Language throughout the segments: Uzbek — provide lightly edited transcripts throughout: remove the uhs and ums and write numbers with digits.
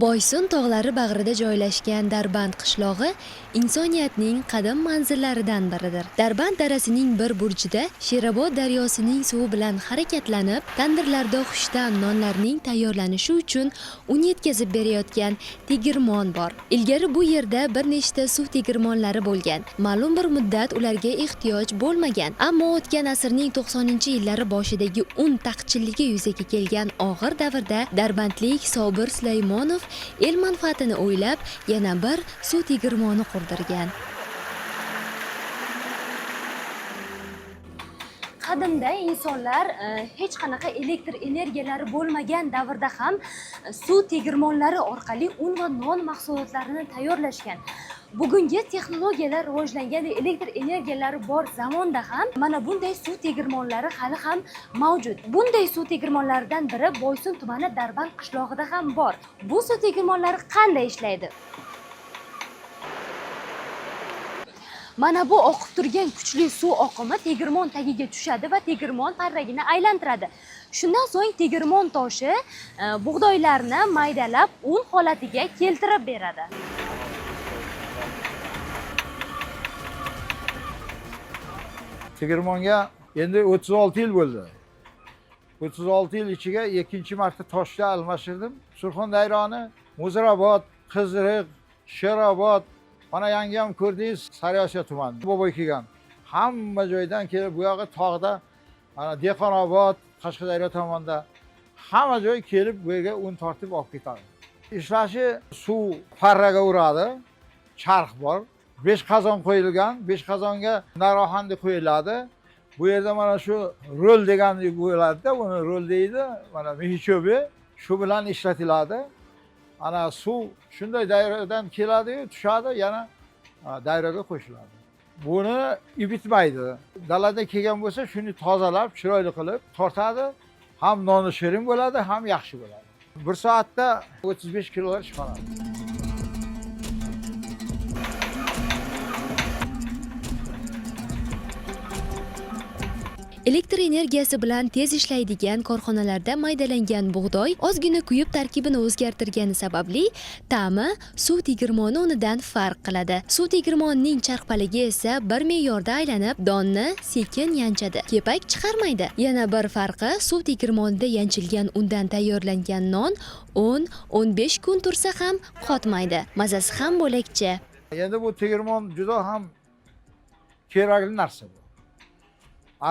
Boysun tog'lari bag'rida joylashgan Darband qishlog'i insoniyatning qadim manzillaridan biridir. Darband darasining bir burchida Sherobod daryosining suvi bilan harakatlanib, tandirlarda xushtan nonlarning tayyorlanishi uchun un yetkazib berayotgan tegirmon bor. Ilgari bu yerda bir nechta suv tegirmonlari bo'lgan. Ma'lum bir muddat ularga ehtiyoj bo'lmagan, ammo o'tgan asrning 90-yillari boshidagi un taqchilligi yuzaga kelgan og'ir davrda Darbandlik Sobir Sulaymonov el manfaatini o'ylab yana bir suv tegirmoni qurdirgan. Qadimda insonlar hech qanaqa elektr energiyalari bo'lmagan davrda ham suv tegirmonlari orqali un va non mahsulotlarini tayyorlashgan. Bugungi texnologiyalar rivojlangan elektr energiyalari bor zamonda ham mana bunday suv tegirmonlari hali ham mavjud. Bunday suv tegirmonlaridan biri Boysun tumani Darband qishlog'ida ham bor. Bu suv tegirmonlari qanday ishlaydi? Mana bu oqib turgan kuchli suv oqimi tegirmon tagiga tushadi va tegirmon parragini aylantiradi. Shundan so'ng tegirmon toshi bug'doylarni maydalab un holatiga keltirib beradi. Tegirmonga endi 36 yil bo'ldi. 36 yil ichiga ikkinchi marta toshga almashtirdim. Surxondaryoni, Muzrabot, Qiziriq, Sherobod, mana yangam ko'rdingiz, Sariosiyo tumani. Boboy kelgan. Hamma joydan kelib bu yoqqa tog'da, mana Dehqonobod, Qashqadaryo tomonda hamma joy kelib bu yerga un tortib olib ketadi. Ishlashi suv parraga uradi, charx bor. 5 qozon qo'yilgan, 5 qozonga narohandi qo'yiladi. Bu yerda mana shu rol degan bo'ladi-da, uni rol deydi. Mana mihichobi shu bilan ishlatiladi. Ana suv shunday dayradan keladi, tushadi, yana dayraga qo'shiladi. Buni bitmaydi. Dalada kelgan bo'lsa, shuni tozalab, chiroyli qilib tortadi. Ham noni shirin bo'ladi, ham yaxshi bo'ladi. 1 soatda 35 kilolar chiqaradi. Elektr energiyasi bilan tez ishlaydigan korxonalarda maydalangan bug'doy ozgina kuyib tarkibini o'zgartirgani sababli ta'mi suv tegirmoni unidan farq qiladi. Suv tegirmonining charxpaligi esa bir me'yorda aylanib, donni sekin yanchadi, kepak chiqarmaydi. Yana bir farqi, suv tegirmonida yanchilgan undan tayyorlangan non 10-15 kun tursa ham qotmaydi. Mazasi ham bo'lakcha. Endi bu tegirmon juda ham kerakli narsa bu.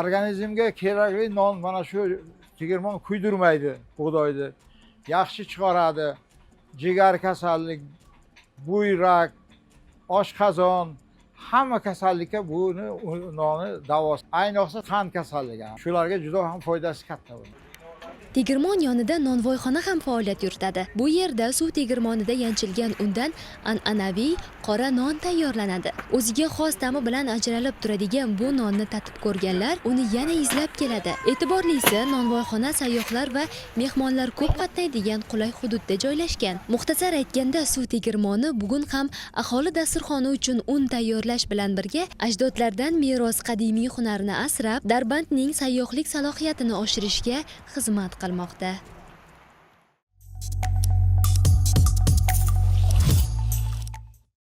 Organizmga kerakli non mana shu tegirmon kuydirmaydi bug'doyni. Yaxshi chiqaradi. Jigar kasallik, buyrak, oshqozon, hamma kasallikka buni noni davosi. Ayniqsa qand kasalligi. Shularga juda ham foydasi katta bu. Tegirmon yonida nonvoyxona ham faoliyat yuritadi. Bu yerda suv tegirmonida yanchilgan undan an'anaviy qora non tayyorlanadi. O'ziga xos ta'mi bilan ajralib turadigan bu nonni tatib ko'rganlar uni yana izlab keladi. E'tiborlisi, nonvoyxona sayyohlar va mehmonlar ko'p qatnaydigan qulay hududda joylashgan. Muxtasar aytganda, suv tegirmoni bugun ham aholi dasturxoni uchun un tayyorlash bilan birga ajdodlardan meros qadimiy hunarni asrab, Darbandning sayyohlik salohiyatini oshirishga xizmat qilmoqda.